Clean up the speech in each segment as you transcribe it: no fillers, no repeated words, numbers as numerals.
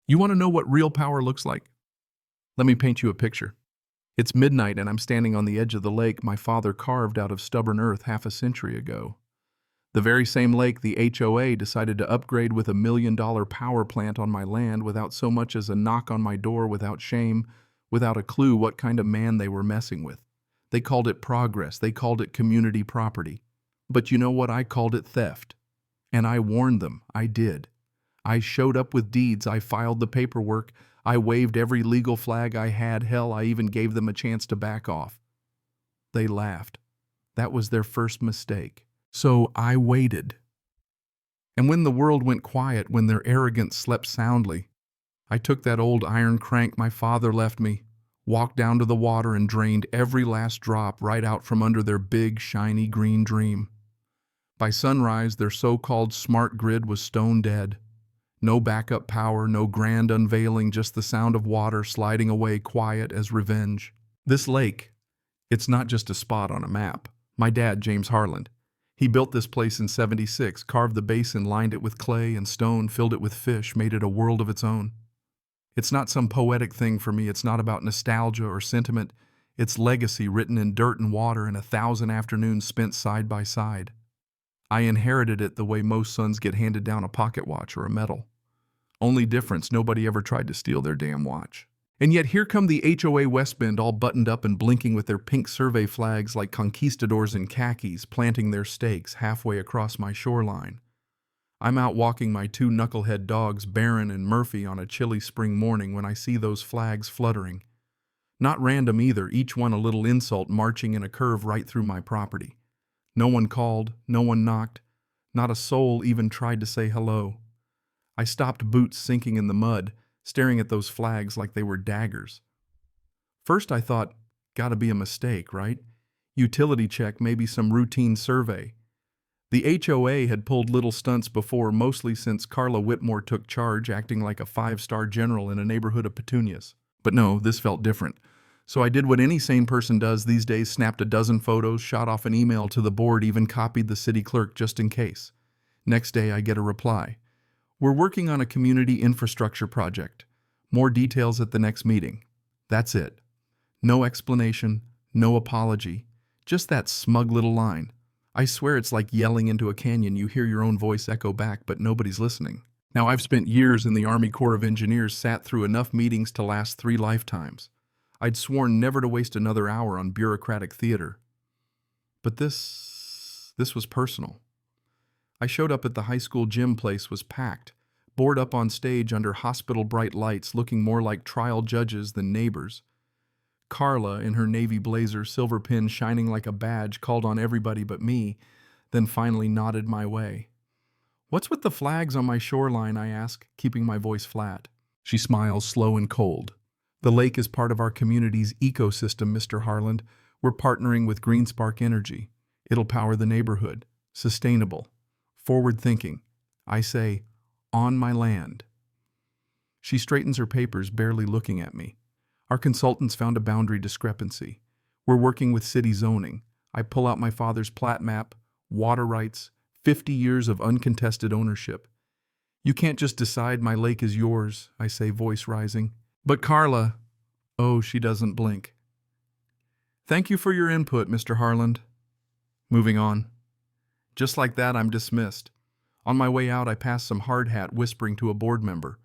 You want to know what real power looks like? Let me paint you a picture. It's midnight and I'm standing on the edge of the lake my father carved out of stubborn earth half a century ago. The very same lake the HOA decided to upgrade with $1 million power plant on my land without so much as a knock on my door, without shame, without a clue what kind of man they were messing with. They called it progress, they called it community property. But you know what? I called it theft. And I warned them, I did. I showed up with deeds, I filed the paperwork, I waved every legal flag I had, hell, I even gave them a chance to back off. They laughed. That was their first mistake. So I waited. And when the world went quiet, when their arrogance slept soundly, I took that old iron crank my father left me, walked down to the water and drained every last drop right out from under their big, shiny green dream. By sunrise, their so-called smart grid was stone dead. No backup power, no grand unveiling, just the sound of water sliding away quiet as revenge. This lake, it's not just a spot on a map. My dad, James Harland, he built this place in '76, carved the basin, lined it with clay and stone, filled it with fish, made it a world of its own. It's not some poetic thing for me. It's not about nostalgia or sentiment. It's legacy written in dirt and water and 1,000 afternoons spent side by side. I inherited it the way most sons get handed down a pocket watch or a medal. Only difference, nobody ever tried to steal their damn watch. And yet here come the HOA West Bend, all buttoned up and blinking with their pink survey flags like conquistadors in khakis, planting their stakes halfway across my shoreline. I'm out walking my two knucklehead dogs, Baron and Murphy, on a chilly spring morning when I see those flags fluttering. Not random either, each one a little insult marching in a curve right through my property. No one called, no one knocked, not a soul even tried to say hello. I stopped, boots sinking in the mud, staring at those flags like they were daggers. First I thought, gotta be a mistake, right? Utility check, maybe some routine survey. The HOA had pulled little stunts before, mostly since Carla Whitmore took charge, acting like a 5-star general in a neighborhood of petunias. But no, this felt different. So I did what any sane person does these days, snapped a dozen photos, shot off an email to the board, even copied the city clerk just in case. Next day I get a reply. We're working on a community infrastructure project. More details at the next meeting. That's it. No explanation, no apology, just that smug little line. I swear it's like yelling into a canyon. You hear your own voice echo back, but nobody's listening. Now, I've spent years in the Army Corps of Engineers, sat through enough meetings to last 3 lifetimes. I'd sworn never to waste another hour on bureaucratic theater. But this was personal. I showed up at the high school gym. Place was packed, bored up on stage under hospital bright lights, looking more like trial judges than neighbors. Carla, in her navy blazer, silver pin shining like a badge, called on everybody but me, then finally nodded my way. "What's with the flags on my shoreline?" I ask, keeping my voice flat. She smiles, slow and cold. "The lake is part of our community's ecosystem, Mr. Harland. We're partnering with GreenSpark Energy. It'll power the neighborhood. Sustainable. Forward-thinking. I say, on my land." She straightens her papers, barely looking at me. "Our consultants found a boundary discrepancy. We're working with city zoning." I pull out my father's plat map, water rights, 50 years of uncontested ownership. "You can't just decide my lake is yours," I say, voice rising. "But Carla..." Oh, she doesn't blink. "Thank you for your input, Mr. Harland." Moving on. Just like that, I'm dismissed. On my way out, I pass some hard hat whispering to a board member.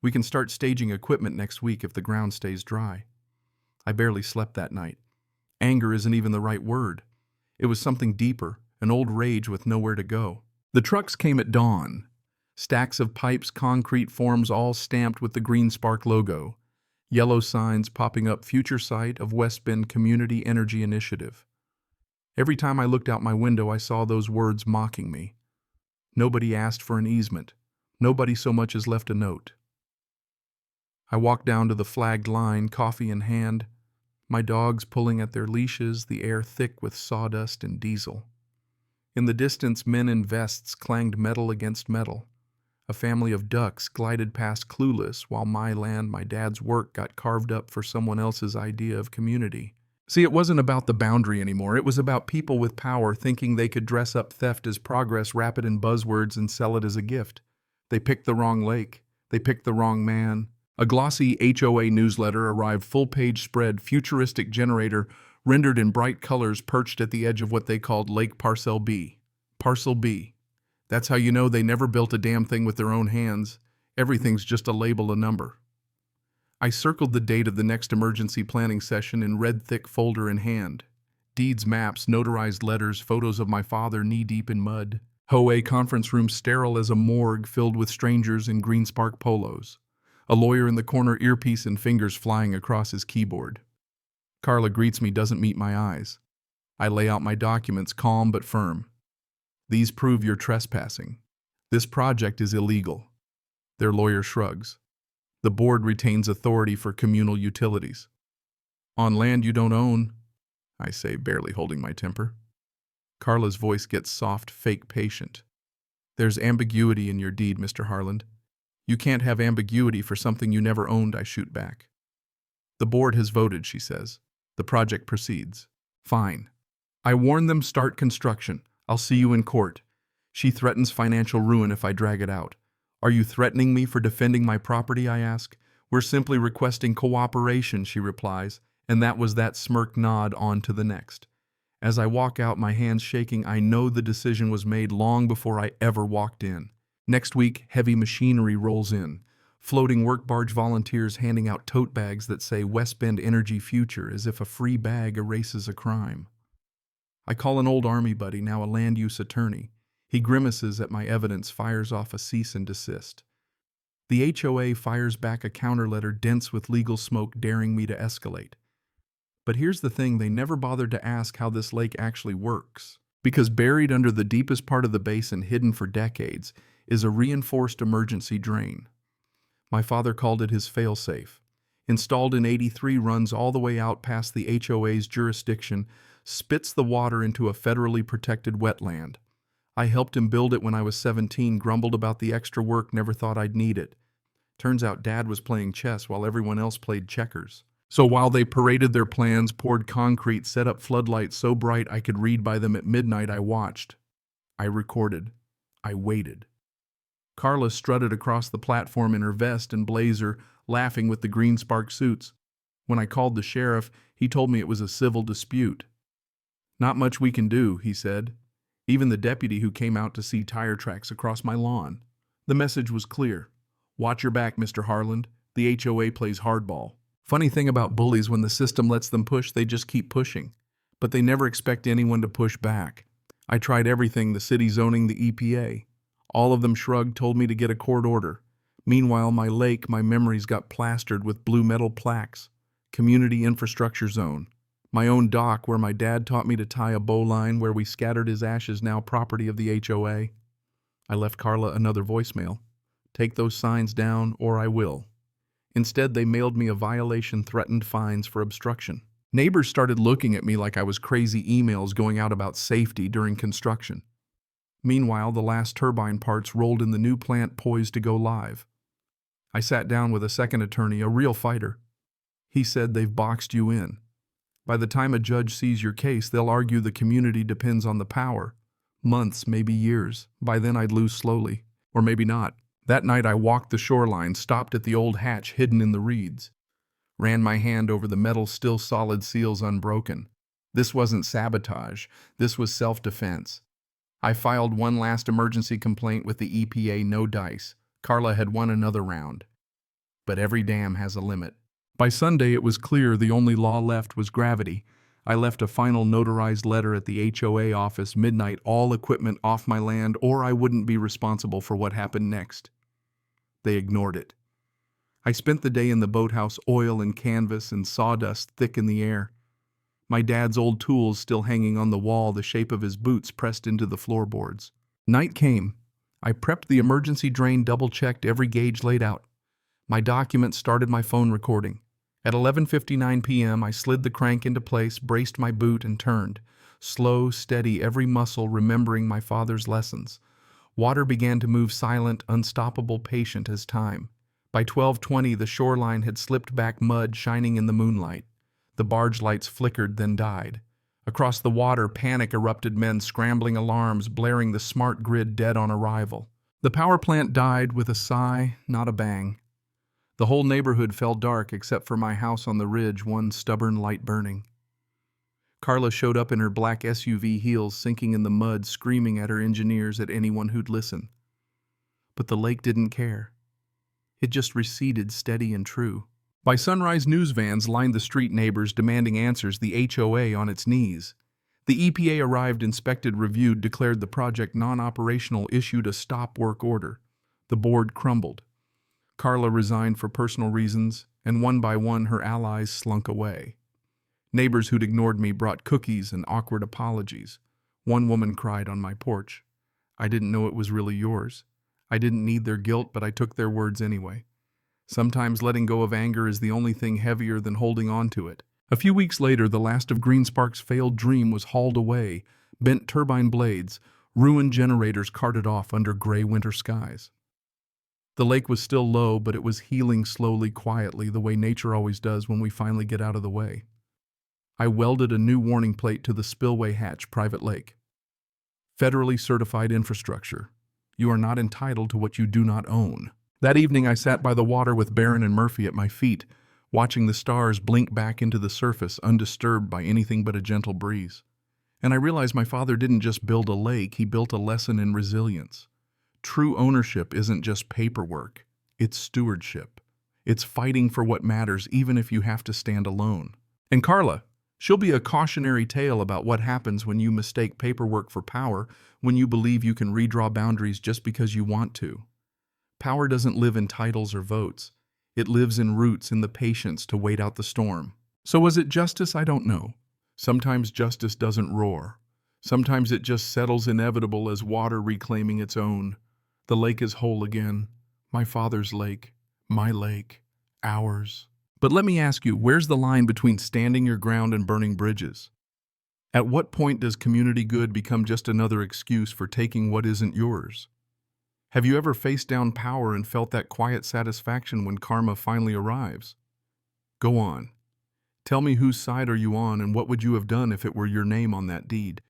"We can start staging equipment next week if the ground stays dry." I barely slept that night. Anger isn't even the right word. It was something deeper, an old rage with nowhere to go. The trucks came at dawn. Stacks of pipes, concrete forms, all stamped with the GreenSpark logo. Yellow signs popping up, future site of West Bend Community Energy Initiative. Every time I looked out my window, I saw those words mocking me. Nobody asked for an easement. Nobody so much as left a note. I walked down to the flagged line, coffee in hand, my dogs pulling at their leashes, the air thick with sawdust and diesel. In the distance, men in vests clanged metal against metal. A family of ducks glided past clueless, while my land, my dad's work, got carved up for someone else's idea of community. See, it wasn't about the boundary anymore. It was about people with power thinking they could dress up theft as progress, wrap it in buzzwords, and sell it as a gift. They picked the wrong lake. They picked the wrong man. A glossy HOA newsletter arrived, full-page spread, futuristic generator, rendered in bright colors, perched at the edge of what they called Lake Parcel B. Parcel B. That's how you know they never built a damn thing with their own hands. Everything's just a label, a number. I circled the date of the next emergency planning session in red thick folder in hand. Deeds, maps, notarized letters, photos of my father knee-deep in mud. HOA conference room sterile as a morgue filled with strangers in green spark polos. A lawyer in the corner, earpiece and fingers flying across his keyboard. Carla greets me, doesn't meet my eyes. I lay out my documents, calm but firm. These prove you're trespassing. This project is illegal. Their lawyer shrugs. The board retains authority for communal utilities. On land you don't own, I say, barely holding my temper. Carla's voice gets soft, fake patient. There's ambiguity in your deed, Mr. Harland. You can't have ambiguity for something you never owned, I shoot back. The board has voted, she says. The project proceeds. Fine. I warn them, start construction. I'll see you in court. She threatens financial ruin if I drag it out. Are you threatening me for defending my property, I ask. We're simply requesting cooperation, she replies, and that was that smirk nod on to the next. As I walk out, my hands shaking, I know the decision was made long before I ever walked in. Next week, heavy machinery rolls in. Floating work barge volunteers handing out tote bags that say West Bend Energy Future, as if a free bag erases a crime. I call an old Army buddy, now a land use attorney. He grimaces at my evidence, fires off a cease and desist. The HOA fires back a counter letter dense with legal smoke, daring me to escalate. But here's the thing, they never bothered to ask how this lake actually works. Because buried under the deepest part of the basin, hidden for decades, is a reinforced emergency drain. My father called it his failsafe. Installed in '83, runs all the way out past the HOA's jurisdiction, spits the water into a federally protected wetland. I helped him build it when I was 17, grumbled about the extra work, never thought I'd need it. Turns out Dad was playing chess while everyone else played checkers. So while they paraded their plans, poured concrete, set up floodlights so bright I could read by them at midnight, I watched. I recorded. I waited. Carla strutted across the platform in her vest and blazer, laughing with the green spark suits. When I called the sheriff, he told me it was a civil dispute. Not much we can do, he said. Even the deputy who came out to see tire tracks across my lawn. The message was clear. Watch your back, Mr. Harland. The HOA plays hardball. Funny thing about bullies, when the system lets them push, they just keep pushing. But they never expect anyone to push back. I tried everything, the city zoning, the EPA. All of them shrugged, told me to get a court order. Meanwhile, my lake, my memories got plastered with blue metal plaques. Community infrastructure zone. My own dock where my dad taught me to tie a bowline, where we scattered his ashes, now property of the HOA. I left Carla another voicemail. Take those signs down or I will. Instead, they mailed me a violation, threatened fines for obstruction. Neighbors started looking at me like I was crazy, emails going out about safety during construction. Meanwhile, the last turbine parts rolled in the new plant poised to go live. I sat down with a second attorney, a real fighter. He said, they've boxed you in. By the time a judge sees your case, they'll argue the community depends on the power. Months, maybe years. By then I'd lose slowly. Or maybe not. That night I walked the shoreline, stopped at the old hatch hidden in the reeds. Ran my hand over the metal, still solid seals unbroken. This wasn't sabotage. This was self-defense. I filed one last emergency complaint with the EPA, no dice. Carla had won another round. But every dam has a limit. By Sunday it was clear the only law left was gravity. I left a final notarized letter at the HOA office, midnight, all equipment off my land, or I wouldn't be responsible for what happened next. They ignored it. I spent the day in the boathouse, oil and canvas and sawdust thick in the air. My dad's old tools still hanging on the wall, the shape of his boots pressed into the floorboards. Night came. I prepped the emergency drain, double-checked, every gauge laid out. My documents, started my phone recording. At 11:59 p.m., I slid the crank into place, braced my boot, and turned. Slow, steady, every muscle remembering my father's lessons. Water began to move, silent, unstoppable, patient as time. By 12:20, the shoreline had slipped back, mud shining in the moonlight. The barge lights flickered, then died. Across the water, panic erupted, men scrambling, alarms blaring, the smart grid dead on arrival. The power plant died with a sigh, not a bang. The whole neighborhood fell dark except for my house on the ridge, one stubborn light burning. Carla showed up in her black SUV heels, sinking in the mud, screaming at her engineers, at anyone who'd listen. But the lake didn't care. It just receded, steady and true. By sunrise, news vans lined the street, neighbors demanding answers, the HOA on its knees. The EPA arrived, inspected, reviewed, declared the project non-operational, issued a stop work order. The board crumbled. Carla resigned for personal reasons, and one by one her allies slunk away. Neighbors who'd ignored me brought cookies and awkward apologies. One woman cried on my porch, "I didn't know it was really yours. I didn't need their guilt, but I took their words anyway." Sometimes letting go of anger is the only thing heavier than holding on to it. A few weeks later, the last of Greenspark's failed dream was hauled away, bent turbine blades, ruined generators carted off under gray winter skies. The lake was still low, but it was healing slowly, quietly, the way nature always does when we finally get out of the way. I welded a new warning plate to the spillway hatch, private lake. Federally certified infrastructure. You are not entitled to what you do not own. That evening I sat by the water with Barron and Murphy at my feet, watching the stars blink back into the surface, undisturbed by anything but a gentle breeze. And I realized my father didn't just build a lake, he built a lesson in resilience. True ownership isn't just paperwork, it's stewardship. It's fighting for what matters even if you have to stand alone. And Carla, she'll be a cautionary tale about what happens when you mistake paperwork for power, when you believe you can redraw boundaries just because you want to. Power doesn't live in titles or votes. It lives in roots, in the patience to wait out the storm. So was it justice? I don't know. Sometimes justice doesn't roar. Sometimes it just settles, inevitable as water reclaiming its own. The lake is whole again. My father's lake. My lake. Ours. But let me ask you, where's the line between standing your ground and burning bridges? At what point does community good become just another excuse for taking what isn't yours? Have you ever faced down power and felt that quiet satisfaction when karma finally arrives? Go on. Tell me, whose side are you on, and what would you have done if it were your name on that deed?